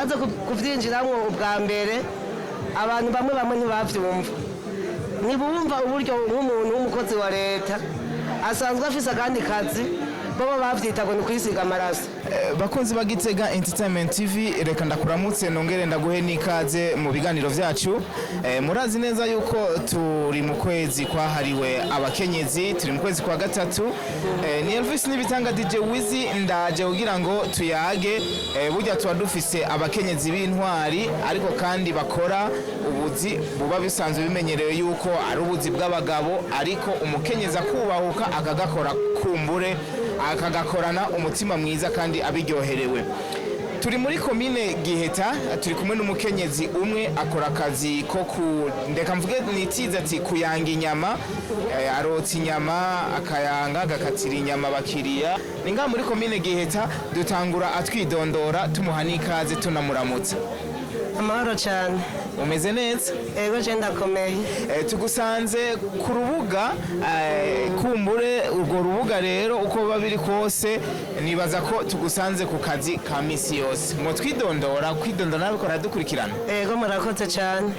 maze kuvyinjiramwo ubwa mbere abantu bamwe ntibavyumva ntibumva uburyo nk'umuntu w'umukozi wa leta asanzwe afise akandi kazi baba bavyita ngo ni kwisiga amaraso. Bakunzi ba Gitega Entertainment TV, reka ndakuramutse nongere ndaguhe n'ikaze mu biganiro vyacu. Murazi neza yuko turi mu kwezi kwahariwe abakenyezi, turi mu kwezi kwa gatatu. Ni Elvis n'ibitanga DJ Wizi ndaje kugira ngo tuyage burya tuba dufise abakenyezi b'intwari ariko kandi bakora ubuzi buba bisanzwe bimenyerewe yuko ari ubuzi bw'abagabo, ariko umukenyezi akubahuka akagakora kumbure akagakorana umutima mwiza kandi abiryoherewe. Turi muri komine Giheta, turi kumwe n'umukenyezi umwe akora akazi ko ndeka mvuge nitiza ati kuyanga inyama, arotsa inyama akayanga agakatira inyama bakiriya. Ninga muri komine Giheta dutangura atwidondora tumuha n'ikaze tunamuramutsa. Amahoro cyane. Umeze neza? Ego je ndakomeye. Tugusanze ku rubuga kumbure urwo rubuga rero uko babiri kose nibaza ko tugusanze ku kazi ka misi yose. Mo twidondora nabikora dukurikirana. Ego murakoze cyane.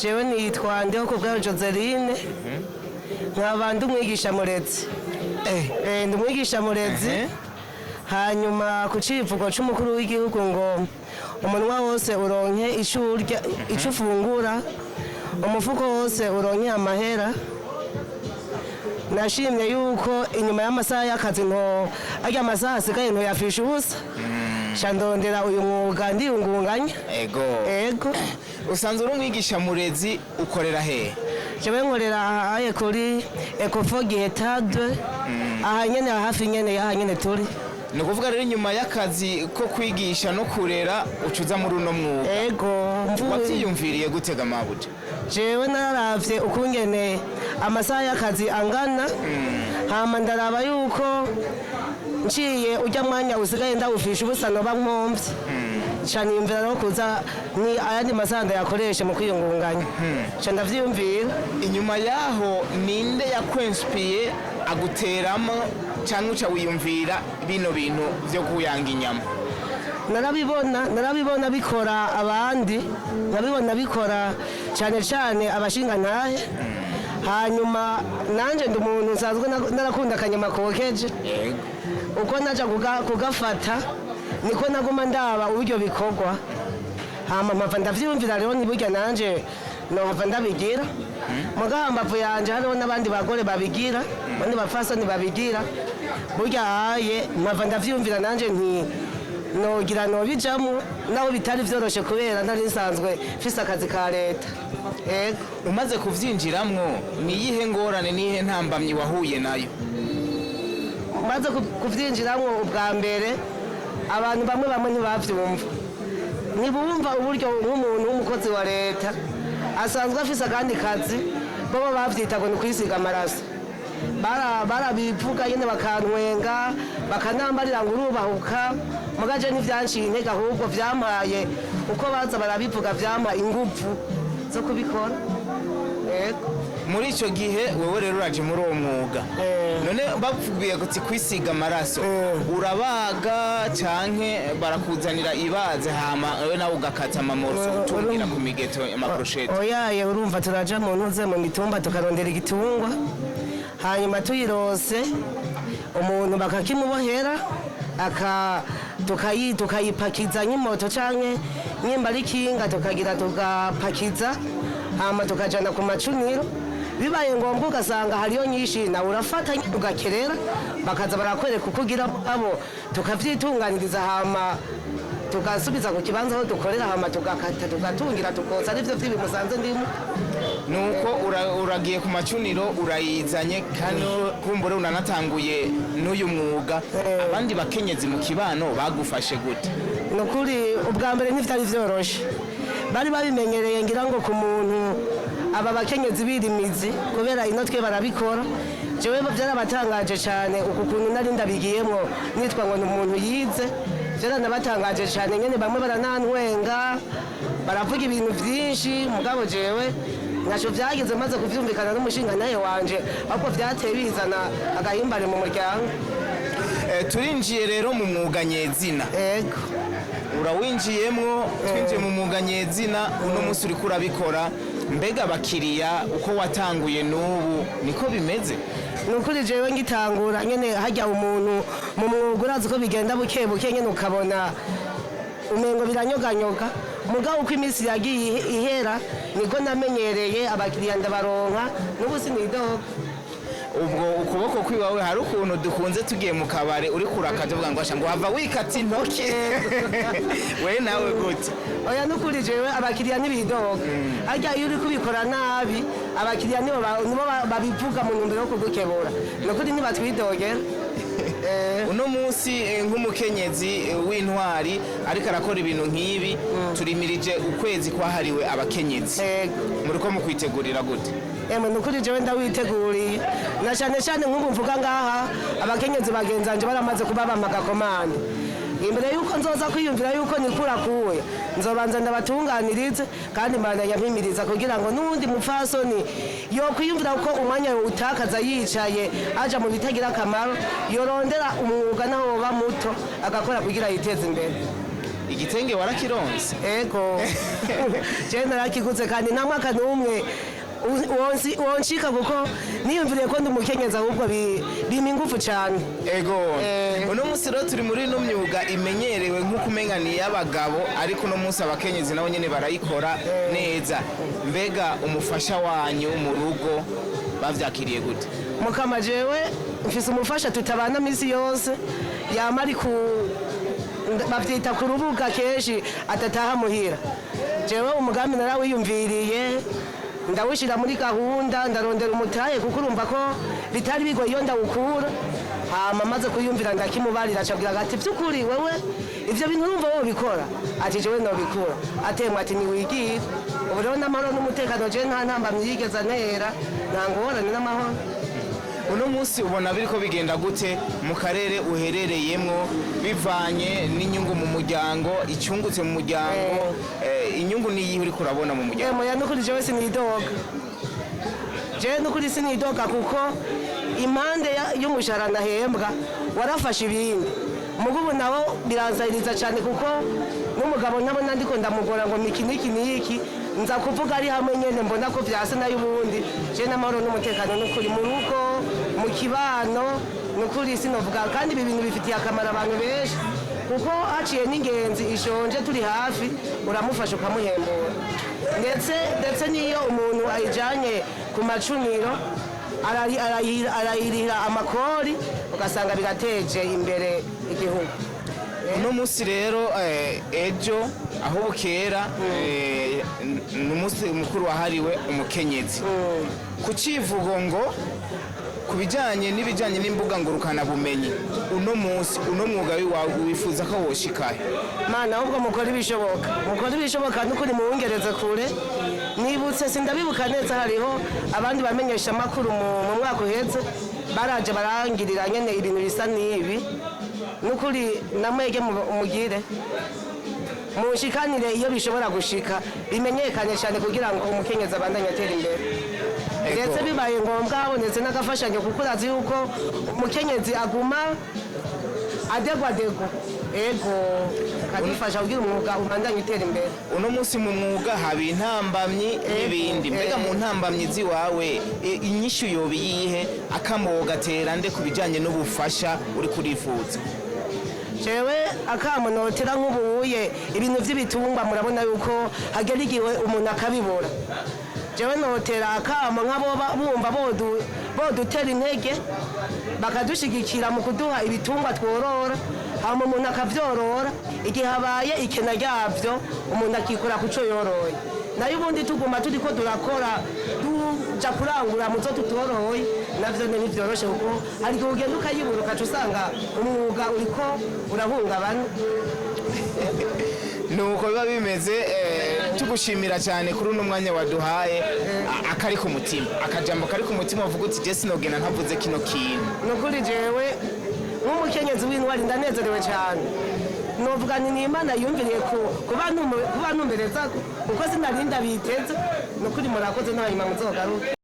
Jewe nitwa Ndiho kubwa Joseline. Nkabandi umwigisha murezi. Ndumwigisha murezi. Hanyuma ku civugo c'umukuru w'igihugu ngo umunwa wose uronke ico ufungura, umufuko wose uronke amahera. Nashimye yuko inyuma y'amasaha y'akazi arya amasaha asigaye yafisha ubusa. Shandondera uyu mwuga ndiyungunganya. Ego. Usanzwe uri umwigisha murezi ukorera he? Jewe nkorera ahaye kuri Ecofo Giheta 2. Aha nyene hafi nyene turi. Nukuvuga rero nyuma y'akazi ko kwigisha no kurera ucuza muri uno mwuga. Ego. Wavyiyumviriye gutega amabuye? Jewe naravye ukungene amasaha y'akazi angana. Hama ndaraba yuko nciye ujya mwanya usigaye ndawufisha ubusa no bankomvye. Cyane imvira no kuza ni ayandi masaha ndayakoresha mu kwiyungunganya. Cyane ndavyiyumvira. Inyuma yaho ninde yakwenspiye aguteramo cyangwa uca wiyumvira bino bintu byo kuyanga inyama? Narabibona bikora abandi, nabibona bikora cyane abashinga ntahe. Hanyuma nanje ndi umuntu nsanzwe narakunda akanyama kokeje. Uko naja kugafata niko naguma ndaba uburyo bikorwa. Hama mpava ndavyumvira rero niburya nanje nohava ndabigira. Mugambavu yanje hariho n'abandi bagore babigira, abandi bafasoni babigira. Burya aye mpava ndavyumvira nanje nogira nobijamo naho bitari vyoroshe kubera ntari nsanzwe mfise akazi ka leta. Ego. Umaze kuvyinjiramwo ni yihe ngorane nihe ntambamyi wahuye nayo? Maze kuvyinjiramwo ubwa mbere abantu bamwe ntibavyumva. Ntibumva uburyo nk'umuntu w'umukozi wa leta asanzwe afise akandi kazi baba bavyita ngo ni kwisiga amaraso. Barabivuga nyene bakantwenga bakanambarira ngo urubahuka mugaje ntivyanciye intege ahubwo vyampaye uko baza barabivuga vyampa inguvu zo kubikora. Ego. Muri ico gihe wewe rero uraje muri uwo mwuga. None bavugiye guti kwisiga amaraso urabaga canke barakuzanira ibaze hama wewe nawe ugakata amamorso utungira ku migeto amaprochette? Oyaye urumva turaja mu ntuze mu mitumba tukarondera igitungwa. Hanyuma tuyirose umuntu bakakimubohera tukayipakiza nk'imoto canke nyimba ari kinga tugapakiza hama tukajana ku macuniro. Bibaye ngombwa ugasanga hariyo nyinshi nawe urafata ugakerera bakaza barakwereka uko ugira abo tukavyitunganiriza hama tugasubiza ku kibanza aho dukorera hama tugakata tugatungira tukoza arivyo vy'ibimusanze ndimo. Nuko uragiye ku macuniro urayizanye kandi kumbure unanatanguye n'uyu mwuga. Abandi bakenyezi mu kibano bagufashe gute? Nukuri ubwa mbere ntivyari vyoroshe. Bari babimenyereye ngira ngo ku muntu aba bakenyezi birimizi kubera ino twe barabikora. Jewe byarabatangaje cyane uku kuntu nari ndabigiyemo nitwa ngo umuntu yize. Byaranabatangaje cyane nyene bamwe baranantwenga baravuga ibintu byinshi mugabo jewe nasho vyagize maze kuvyumvikana n'umushinga naye wanje ahubwo vyateye bizana agahimbare mu muryango. Turinjiye rero mu mwuga nyezina. Ego. urawinjiyemwo twinjiye mu mwuga nyezina uno munsi uriko urabikora mbega abakiriya uko watanguye n'ubu niko bimeze nukuri jewe ngitangura nyene hajya umuntu mu mwuga urazi ko bigenda buke buke nyene ukabona umengo biranyoganyoga mugabo uko iminsi yagiye ihera niko namenyereye abakiriya ndabaronka n'ubu sinidoga ubwo ukuboko kwiwawe hari ukuntu dukunze tugiye mu kabare uri kurakaje uvuga ngo ngo hava wikata intoki we nawe gute oya nukuri jewe abakiriya ntibidoga arya iyo uri kubikora nabi abakiriya nibo babivuga mu ntumbero yo kugukebura nukuri ntibatwidogera uno munsi nk'umukenyezi w'intwari ariko arakora ibintu nk'ibi turimirije ukwezi kwahariwe abakenyezi muriko mu kwitegurira gute nukuri jewe ndawiteguriye na cyane cyane nk'ubu mvuga ngaha abakenyezi bagenzanje baramaze kuba bamagakomande imbere yuko nzoza kwiyumvira yuko nikura kuwe nzobanza ndabatunganirize kandi mbandanya mpimiriza kugira ngo n'undi mupfasoni yo kwiyumvira ko umwanya utakaza yicaye aja mu bitagira akamaro yorondera umwuga naho woba muto agakora kugira yiteze imbere igitenge warakironse ego je narakiguze kandi nta mwaka n'umwe wonshika kuko niyumviriye ko ndi umukenyezi ahubwo bima ingufu cyane ego uno munsi rero turi muri ino myuga imenyerewe nk'uko umenya ni iy'abagabo ariko uno munsi abakenyezi nabo nyine barayikora neza mbega umufasha wanyu mu rugo bavyakiriye gute mukama jewe mfise umufasha tutabana misi yose yama ari bavyita ku rubuga kenshi atataha muhira jewe umugambi narawiyumviriye ndawushira muri gahunda ndarondera umutaye kuko urumva ko bitari bigoye iyo ndawukura hama maze kuyumvira ndakimubarira acabwira ati by'ukuri wewe ivyo bintu urumva wowe bikora ati jewe nobikura atemwe ati niwigira ubu rero n'amahoro n'umutekano je nta ntambamyi yigeze antera nta ngorane n'amahoro uno munsi ubona biriko bigenda gute mu karere uherereyemwo bivanye n'inyungu mu muryango icyungutse mu muryango inyungu niyihe uriko urabona mu muryango ya nukuri jewe sinidoga jewe nukuri sinidoga kuko impande y'umushahara ndahembwa warafashe ibindi mugubu nawo biranzahiriza cyane kuko n'umugabo ntabona ndiko ndamugora ngo miki niki nza kuvuga ari hamwe nyene mbona ko vyase nayo ubundi je n'amahoro n'umutekano n'ukuri mu rugo mu kibano n'ukuri sinovuga kandi ibi bintu bifitiye akamaro abantu benshi kuko haciye n'ingenzi ishonje turi hafi uramufasha ukamuhembura ndetse niyo umuntu ayijanye ku macuniro arayirira amakori ugasanga birateje imbere igihugu uno munsi rero ejo aho bukera ni umunsi mukuru wahariwe umukenyezi ku civugo ngo ku bijyanye n'imbuga ngurukanabumenyi uno munsi uno mwuga wifuza ko woshikaye mana ahubwo mukora ibishoboka n'ukuri muwongereze kure nibutse sindabibuka neza hariho abandi bamenyesha amakuru mu mwaka uheze baraje barangirira nyene ibintu bisa n'ibi n'ukuri namwege mugire mushikanire iyo bishobora gushika bimenyekanye cyane kugira ngo umukenyezi abandanye atera imbere ndetse bibaye ngombwa habonetse n'agafashanyo kuko urazi yuko umukenyezi aguma adegwadegwa ego kadufasha kugira umwuga ubandanye utera imbere uno munsi mu mwuga haba intambamyi n'ibindi mbega mu ntambamyi ziwawe inyishu yoba iyihe akamo gatera nde ku bijyanye n'ubufasha uri kurifuza jewe akamo notera nk'ubuye ibintu by'ibitungwa murabona yuko hagera igihe umuntu akabibura jewe notera akamo nk'abo bumva bodutera intege bakadushigikira mu kuduha ibitungwa tworora hama umuntu akavyorora igihe habaye ikena ryavyo umuntu akikora kuco yoroye nayo ubundi tuguma turiko durakora tuja kurangura muzo tutoroye navyo ntibyoroshe kuko hari igihe ugenda ukayibura ukaca usanga umwuga uriko urahungabana nuko biba bimeze tugushimira cyane kuri uno mwanya waduhaye akari ku mutima akajambo kari ku mutima uvuga uti je sinogena ntavuze kino kintu nukuri jewe nk'umukenyezi w'intwari ndanezerewe cyane novuga ni Imana yumviriye kuba ntumbereza kuko sinarinda biteze nukuri murakoze ntanyuma muzogaruke